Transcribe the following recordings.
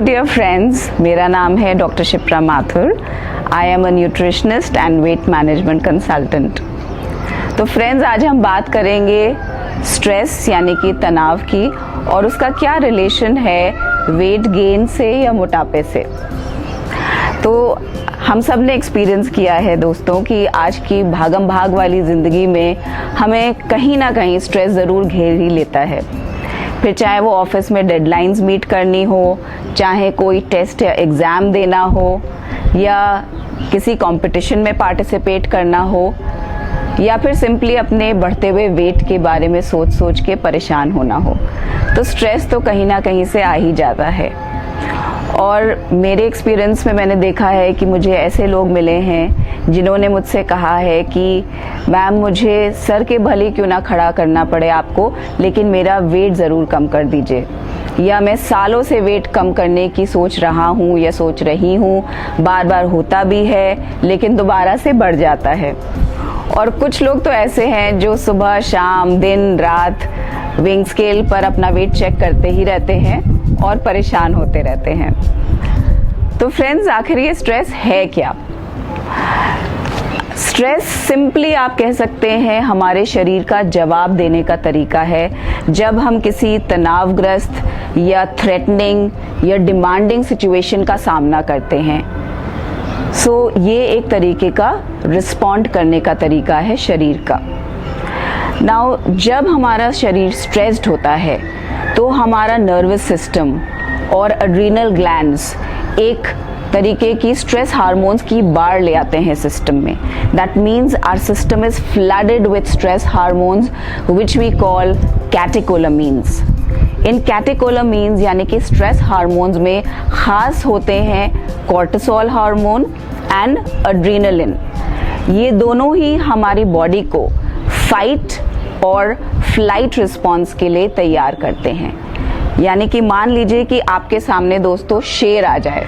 Dear friends, मेरा नाम है doctor Shipra Mathur. I am a nutritionist and weight management consultant. तो फ्रेंड्स, आज हम बात करेंगे स्ट्रेस यानी कि तनाव की, और उसका क्या रिलेशन है वेट गेन से या मोटापे से। तो हम सब ने एक्सपीरियंस किया है दोस्तों कि आज की भागम भाग वाली ज़िंदगी में हमें कहीं ना कहीं स्ट्रेस ज़रूर घेर ही लेता है। फिर चाहे वो ऑफिस में डेडलाइंस मीट करनी हो, चाहे कोई टेस्ट या एग्ज़ाम देना हो, या किसी कंपटीशन में पार्टिसिपेट करना हो, या फिर सिंपली अपने बढ़ते हुए वेट के बारे में सोच सोच के परेशान होना हो, तो स्ट्रेस तो कहीं ना कहीं से आ ही जाता है। और मेरे एक्सपीरियंस में मैंने देखा है कि मुझे ऐसे लोग मिले हैं जिन्होंने मुझसे कहा है कि मैम, मुझे सर के भले क्यों ना खड़ा करना पड़े आपको, लेकिन मेरा वेट ज़रूर कम कर दीजिए, या मैं सालों से वेट कम करने की सोच रहा हूँ या सोच रही हूँ, बार बार होता भी है लेकिन दोबारा से बढ़ जाता है। और कुछ लोग तो ऐसे हैं जो सुबह शाम दिन रात वेइंग स्केल पर अपना वेट चेक करते ही रहते हैं और परेशान होते रहते हैं। तो फ्रेंड्स, आखिर ये स्ट्रेस है क्या? स्ट्रेस सिंपली आप कह सकते हैं हमारे शरीर का जवाब देने का तरीका है जब हम किसी तनावग्रस्त या थ्रेटनिंग या डिमांडिंग सिचुएशन का सामना करते हैं। ये एक तरीके का रिस्पॉन्ड करने का तरीका है शरीर का। नाउ, जब हमारा शरीर स्ट्रेस्ड होता है तो हमारा नर्वस सिस्टम और एड्रीनल ग्लैंड्स एक तरीके की स्ट्रेस हार्मोन्स की बाढ़ ले आते हैं सिस्टम में। That means our system is flooded with stress hormones which we call catecholamines. इन कैटेकोलामीन्स यानी कि स्ट्रेस हार्मोन्स में खास होते हैं कॉर्टिसोल हार्मोन एंड एड्रेनालिन। ये दोनों ही हमारी बॉडी को फाइट और फ्लाइट रिस्पॉन्स के लिए तैयार करते हैं। यानी कि मान लीजिए कि आपके सामने दोस्तों शेर आ जाए,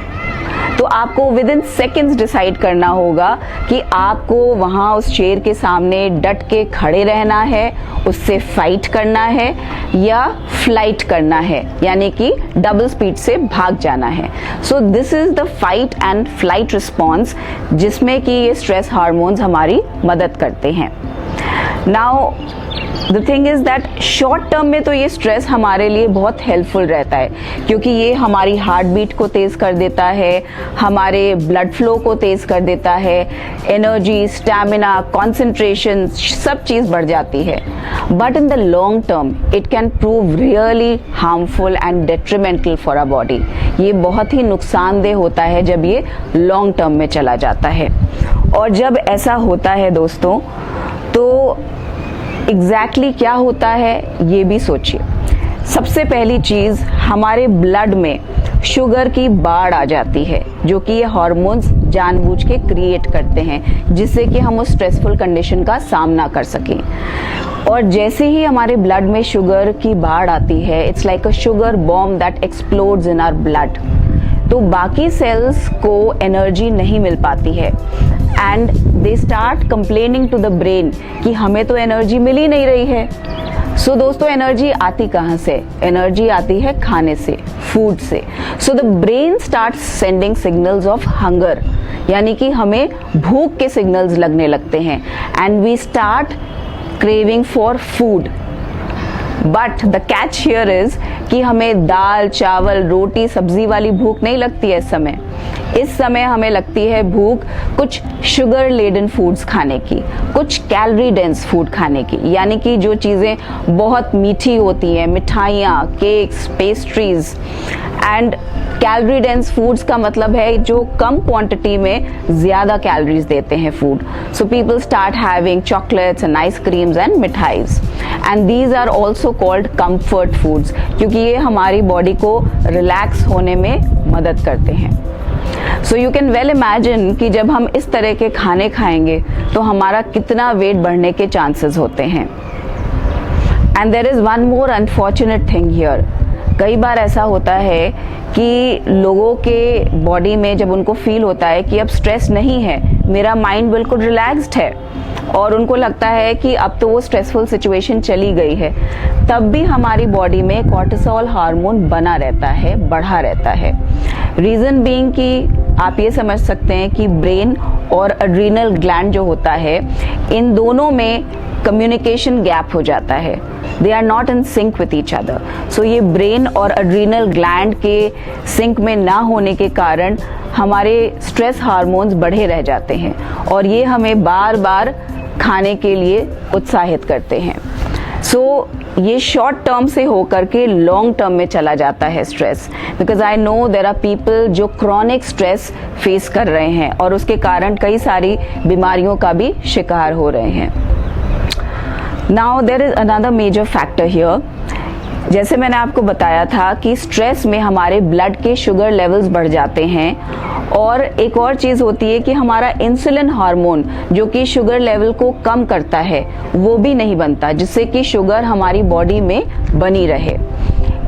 तो आपको विद इन सेकेंड्स डिसाइड करना होगा कि आपको वहाँ उस शेर के सामने डट के खड़े रहना है, उससे फाइट करना है या फ्लाइट करना है, यानी कि डबल स्पीड से भाग जाना है। So this is the fight and flight response, जिसमें कि ये स्ट्रेस हार्मोन्स हमारी मदद करते हैं। Now the thing is that short term में तो ये स्ट्रेस हमारे लिए बहुत हेल्पफुल रहता है, क्योंकि ये हमारी हार्ट बीट को तेज़ कर देता है, हमारे ब्लड फ्लो को तेज़ कर देता है, एनर्जी, स्टैमिना, कंसंट्रेशन सब चीज़ बढ़ जाती है। But in the long term it can prove really harmful and detrimental for our body. ये बहुत ही नुकसानदेह होता है जब ये लॉन्ग टर्म में चला जाता है। और जब ऐसा होता है दोस्तों, तो एग्जैक्टली क्या होता है ये भी सोचिए। सबसे पहली चीज़, हमारे ब्लड में शुगर की बाढ़ आ जाती है, जो कि ये हार्मोन्स जानबूझ के क्रिएट करते हैं जिससे कि हम उस स्ट्रेसफुल कंडीशन का सामना कर सकें। और जैसे ही हमारे ब्लड में शुगर की बाढ़ आती है, it's like a sugar bomb that explodes in our blood. तो बाकी सेल्स को एनर्जी नहीं मिल पाती है and they start complaining to the brain कि हमें तो एनर्जी मिल ही नहीं रही है। सो दोस्तों, एनर्जी आती कहाँ से? एनर्जी आती है खाने से, फूड से। So the brain start sending signals of hunger, यानी कि हमें भूख के सिग्नल्स लगने लगते हैं and we start craving for food. But the catch here is कि हमें दाल चावल रोटी सब्जी वाली भूख नहीं लगती है इस समय हमें लगती है भूख कुछ शुगर लेडन फूड्स खाने की, कुछ कैलोरी डेंस फूड खाने की, यानी कि जो चीज़ें बहुत मीठी होती हैं, मिठाइयाँ, cakes, pastries. And calorie dense foods का मतलब है जो कम क्वांटिटी में ज़्यादा कैलोरीज देते हैं food. So people start having chocolates and ice creams and मिठाइज, and these are also called comfort foods, क्योंकि ये हमारी बॉडी को रिलैक्स होने में मदद करते हैं। So you can well imagine कि जब हम इस तरह के खाने खाएंगे तो हमारा कितना वेट बढ़ने के चांसेस होते हैं। And there is one more unfortunate thing here. कई बार ऐसा होता है कि लोगों के बॉडी में जब उनको फील होता है कि अब स्ट्रेस नहीं है, मेरा माइंड बिल्कुल रिलैक्स्ड है, और उनको लगता है कि अब तो वो स्ट्रेसफुल सिचुएशन चली गई है, तब भी हमारी बॉडी में कॉर्टिसोल हार्मोन बना रहता है, बढ़ा रहता है। रीज़न बीइंग कि आप ये समझ सकते हैं कि ब्रेन और एड्रीनल ग्लैंड जो होता है, इन दोनों में कम्युनिकेशन गैप हो जाता है। They are not in sync with each other. So ये ब्रेन और एड्रीनल ग्लैंड के सिंक में ना होने के कारण हमारे स्ट्रेस हार्मोन्स बढ़े रह जाते हैं और ये हमें बार बार खाने के लिए उत्साहित करते हैं। सो ये शॉर्ट टर्म से होकर के लॉन्ग टर्म में चला जाता है stress, because I know there are people जो क्रॉनिक स्ट्रेस फेस कर रहे हैं और उसके कारण कई सारी बीमारियों का भी शिकार हो रहे हैं। Now there is another major factor here. जैसे मैंने आपको बताया था कि स्ट्रेस में हमारे ब्लड के शुगर लेवल्स बढ़ जाते हैं और एक और चीज़ होती है कि हमारा इंसुलिन हार्मोन जो कि शुगर लेवल को कम करता है वो भी नहीं बनता, जिससे कि शुगर हमारी बॉडी में बनी रहे।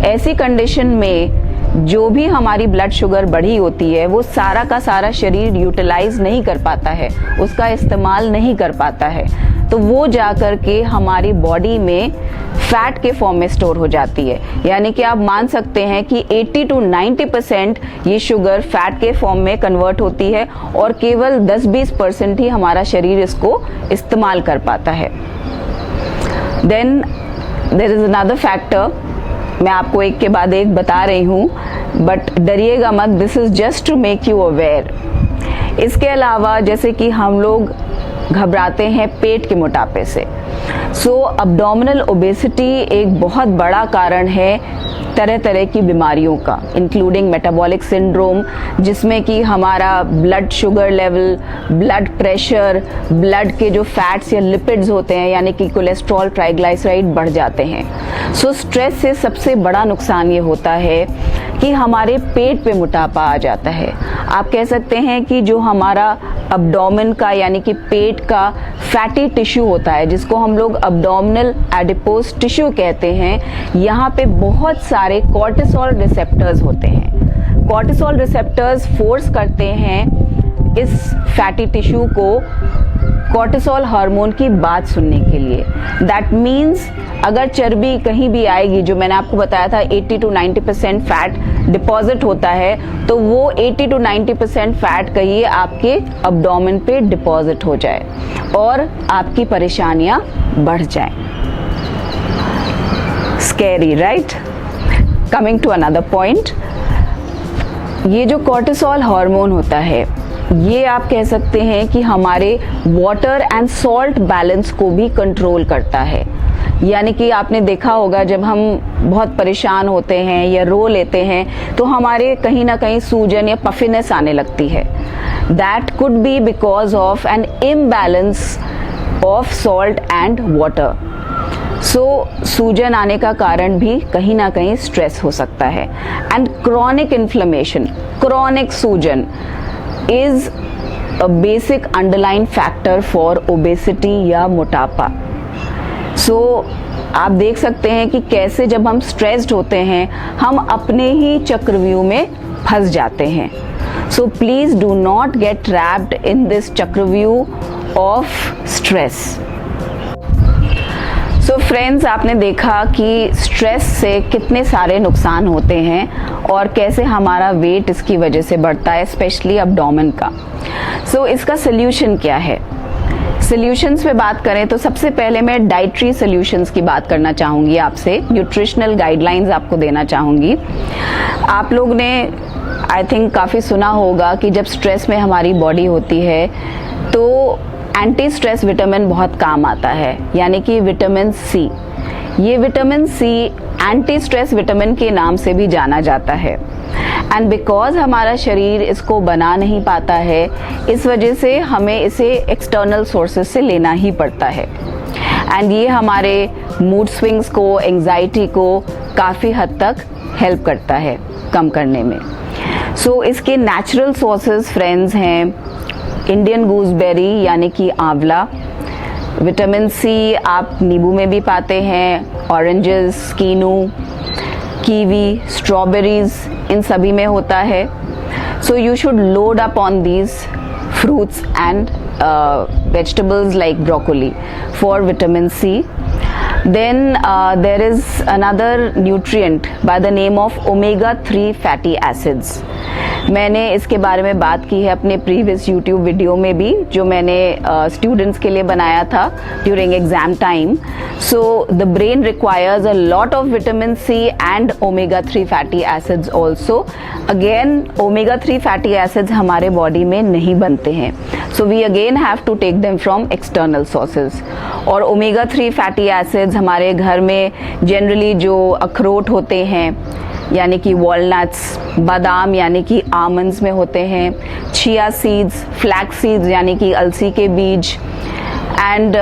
ऐसी कंडीशन में जो भी हमारी ब्लड शुगर बढ़ी होती है वो सारा का सारा शरीर यूटिलाइज नहीं कर पाता है, उसका इस्तेमाल नहीं कर पाता है, तो वो जाकर के हमारी बॉडी में फैट के फॉर्म में स्टोर हो जाती है। यानी कि आप मान सकते हैं कि 80 to 90% ये शुगर फैट के फॉर्म में कन्वर्ट होती है और केवल 10-20% ही हमारा शरीर इसको इस्तेमाल कर पाता है। Then there is another factor, मैं आपको एक के बाद एक बता रही हूँ, बट डरिएगा मत, this is just to make you aware. इसके अलावा जैसे कि हम लोग घबराते हैं पेट के मोटापे से, सो अब्डोमिनल ओबेसिटी एक बहुत बड़ा कारण है तरह तरह की बीमारियों का, इंक्लूडिंग मेटाबॉलिक सिंड्रोम, जिसमें कि हमारा blood sugar level, blood pressure, blood के जो फैट्स या लिपिड्स होते हैं यानी कि कोलेस्ट्रॉल, ट्राइग्लिसराइड बढ़ जाते हैं। सो स्ट्रेस से सबसे बड़ा नुकसान ये होता है कि हमारे पेट पे मोटापा आ जाता है। आप कह सकते हैं कि जो हमारा अब्डोमेन का यानी कि पेट का फैटी टिश्यू होता है, जिसको हम लोग अब्डोमिनल एडिपोज टिश्यू कहते हैं, यहाँ पे बहुत सारे कॉर्टिसोल रिसेप्टर्स होते हैं। कॉर्टिसोल रिसेप्टर्स फोर्स करते हैं इस फैटी टिश्यू को कॉर्टिसोल हार्मोन की बात सुनने के लिए। दैट मीन्स अगर चर्बी कहीं भी आएगी, जो मैंने आपको बताया था 80 to 90% फैट डिपॉजिट होता है, तो वो 80 to 90% फैट कहिए आपके अब्डोमेन पे डिपॉजिट हो जाए और आपकी परेशानियां बढ़ जाएं। Scary, right? Coming to another point, ये जो कॉर्टिसोल हार्मोन होता है ये आप कह सकते हैं कि हमारे वाटर एंड सॉल्ट बैलेंस को भी कंट्रोल करता है। यानी कि आपने देखा होगा जब हम बहुत परेशान होते हैं या रो लेते हैं तो हमारे कहीं ना कहीं सूजन या पफिनेस आने लगती है। That could be because of an imbalance of salt and water. So सूजन आने का कारण भी कहीं ना कहीं स्ट्रेस हो सकता है। एंड क्रॉनिक इन्फ्लेमेशन, क्रॉनिक सूजन is a basic underline factor for obesity या मोटापा। सो आप देख सकते हैं कि कैसे जब हम स्ट्रेस्ड होते हैं हम अपने ही चक्रव्यूह में फंस जाते हैं। So please do not gate trapped in this चक्रव्यूह ऑफ स्ट्रेस। सो फ्रेंड्स, आपने देखा कि स्ट्रेस से कितने सारे नुकसान होते हैं और कैसे हमारा वेट इसकी वजह से बढ़ता है, स्पेशली अब्डोमेन का। सो इसका सोल्यूशन क्या है? सोल्यूशंस पे बात करें तो सबसे पहले मैं डाइटरी सोल्यूशंस की बात करना चाहूँगी आपसे, न्यूट्रिशनल गाइडलाइंस आपको देना चाहूँगी। आप लोग ने आई थिंक काफ़ी सुना होगा कि जब स्ट्रेस में हमारी बॉडी होती है तो एंटी स्ट्रेस विटामिन बहुत काम आता है, यानी कि विटामिन सी। ये vitamin C anti stress vitamin के नाम से भी जाना जाता है। एंड बिकॉज हमारा शरीर इसको बना नहीं पाता है, इस वजह से हमें इसे एक्सटर्नल सोर्सेज से लेना ही पड़ता है। एंड ये हमारे मूड स्विंग्स को, एंजाइटी को काफ़ी हद तक हेल्प करता है कम करने में। सो इसके नेचुरल सोर्सेज फ्रेंड्स हैं इंडियन गूसबेरी यानी कि आंवला। विटामिन सी आप नींबू में भी पाते हैं, ऑरेंजेस, कीनू, कीवी, स्ट्रॉबेरीज, इन सभी में होता है। So you should load up on these fruits and vegetables like broccoli for vitamin C. Then there is another nutrient by the name of omega-3 fatty acids. मैंने इसके बारे में बात की है अपने प्रीवियस यूट्यूब वीडियो में भी, जो मैंने स्टूडेंट्स के लिए बनाया था during exam time. So the brain requires a lot of vitamin C and omega 3 fatty acids also. Again omega 3 fatty acids हमारे बॉडी में नहीं बनते हैं, so we again have to take them from external sources. और omega 3 fatty acids हमारे घर में generally जो अखरोट होते हैं यानी कि वॉलनट्स, बादाम यानी कि आमंड्स में होते हैं, चिया सीड्स, फ्लैक्स सीड्स यानी कि अलसी के बीज, and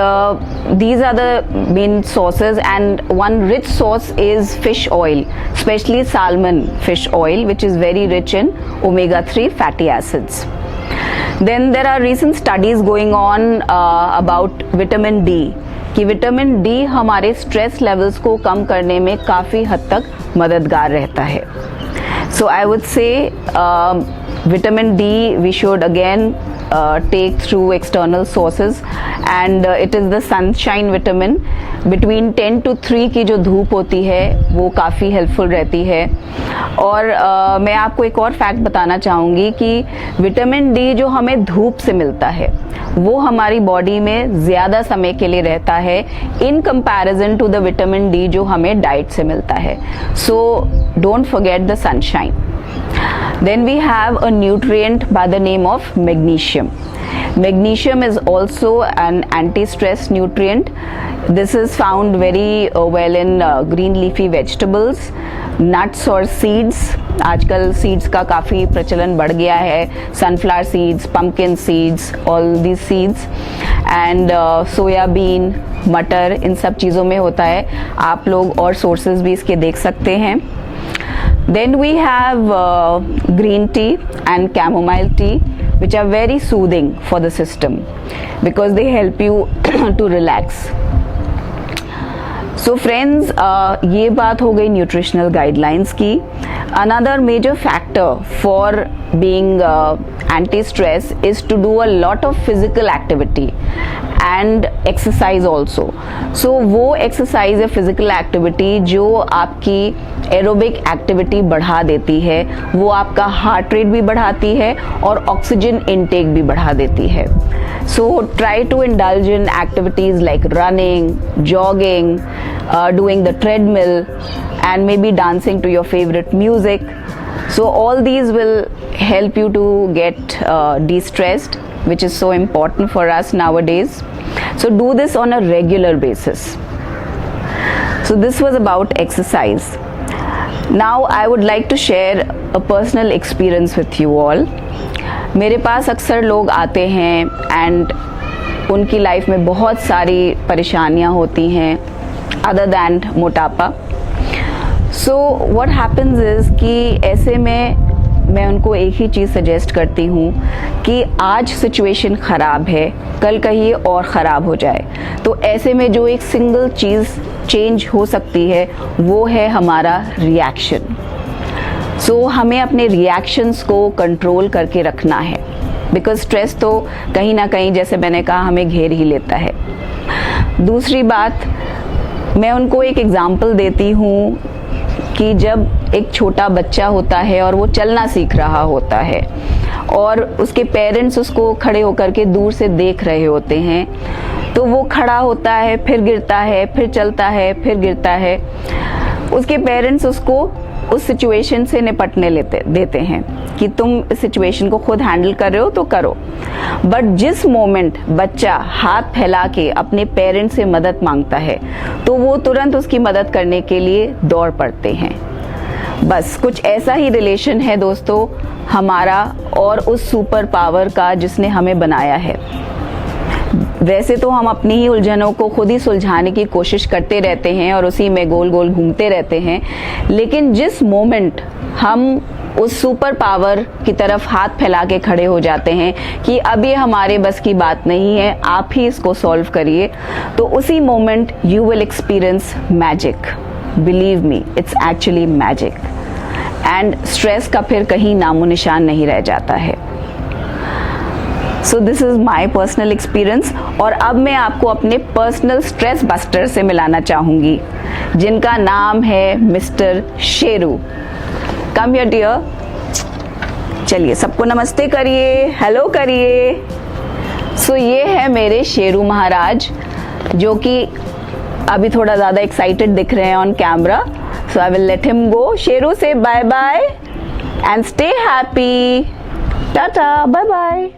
these are the main sources. And one rich source is fish oil, especially salmon fish oil, which is very rich in omega 3 fatty acids. Then there are recent studies going on about vitamin D, कि vitamin D हमारे stress levels को कम करने में काफ़ी हद तक मददगार रहता है. So I would say vitamin D we should again take through external sources, and it is the sunshine vitamin. Between 10 to 3 की जो धूप होती है वो काफ़ी हेल्पफुल रहती है. और मैं आपको एक और फैक्ट बताना चाहूँगी कि विटामिन डी जो हमें धूप से मिलता है वो हमारी बॉडी में ज़्यादा समय के लिए रहता है in comparison to the vitamin D जो हमें डाइट से मिलता है. So don't forget the sunshine. Then we have a nutrient by the name of magnesium. Magnesium is also an anti-stress nutrient. This is found very well in green leafy vegetables, nuts और seeds. आजकल seeds का काफ़ी प्रचलन बढ़ गया है. Sunflower seeds, pumpkin seeds, all these seeds, and soybean, मटर, इन सब चीज़ों में होता है. आप लोग और sources भी इसके देख सकते हैं. Then we have green tea and chamomile tea, which are very soothing for the system because they help you to relax. So friends, ये बात हो गई nutritional guidelines की. Another major factor for being anti-stress is to do a lot of physical activity and exercise also. So वो exercise या physical activity जो आपकी aerobic activity बढ़ा देती है, वो आपका हार्ट रेट भी बढ़ाती है और ऑक्सीजन इनटेक भी बढ़ा देती है. So try to indulge in activities like running, jogging, doing the treadmill, and maybe dancing to your favorite music. So all these will help you to get de-stressed, which is so important for us nowadays. So do this on a regular basis. So this was about exercise. Now I would like to share a personal experience with you all. मेरे पास अक्सर लोग आते हैं and उनकी life में बहुत सारी परेशानियां होती हैं other than मोटापा. So what happens is कि ऐसे में मैं उनको एक ही चीज़ सजेस्ट करती हूँ कि आज सिचुएशन ख़राब है, कल कहीं और ख़राब हो जाए. तो ऐसे में जो एक सिंगल चीज़ चेंज हो सकती है वो है हमारा रिएक्शन. सो हमें अपने रिएक्शंस को कंट्रोल करके रखना है, बिकॉज स्ट्रेस तो कहीं ना कहीं, जैसे मैंने कहा, हमें घेर ही लेता है. दूसरी बात, मैं उनको एक एग्जाम्पल देती हूँ कि जब एक छोटा बच्चा होता है और वो चलना सीख रहा होता है और उसके पेरेंट्स उसको खड़े होकर के दूर से देख रहे होते हैं, तो वो खड़ा होता है, फिर गिरता है, फिर चलता है, फिर गिरता है. उसके पेरेंट्स उसको उस सिचुएशन से निपटने देते हैं कि तुम इस सिचुएशन को खुद हैंडल कर रहे हो तो करो. बट जिस मोमेंट बच्चा हाथ फैला के अपने पेरेंट्स से मदद मांगता है तो वो तुरंत उसकी मदद करने के लिए दौड़ पड़ते हैं. बस कुछ ऐसा ही रिलेशन है दोस्तों हमारा और उस सुपर पावर का जिसने हमें बनाया है. वैसे तो हम अपनी ही उलझनों को खुद ही सुलझाने की कोशिश करते रहते हैं और उसी में गोल गोल घूमते रहते हैं, लेकिन जिस मोमेंट हम उस सुपर पावर की तरफ हाथ फैला के खड़े हो जाते हैं कि अब ये हमारे बस की बात नहीं है, आप ही इसको सॉल्व करिए, तो उसी moment you will experience magic. Believe me, it's actually magic. And stress का फिर कहीं नामो निशान नहीं रह जाता है. So this is my personal experience. और अब मैं आपको अपने पर्सनल स्ट्रेस बस्टर से मिलाना चाहूँगी जिनका नाम है mister Sheru. Come here dear. चलिए सबको नमस्ते करिए, हेलो करिए। सो ये है मेरे शेरू महाराज, जो कि अभी थोड़ा ज़्यादा एक्साइटेड दिख रहे हैं on camera. So I will let him go. Sheru से bye bye and stay happy. Tata, bye bye.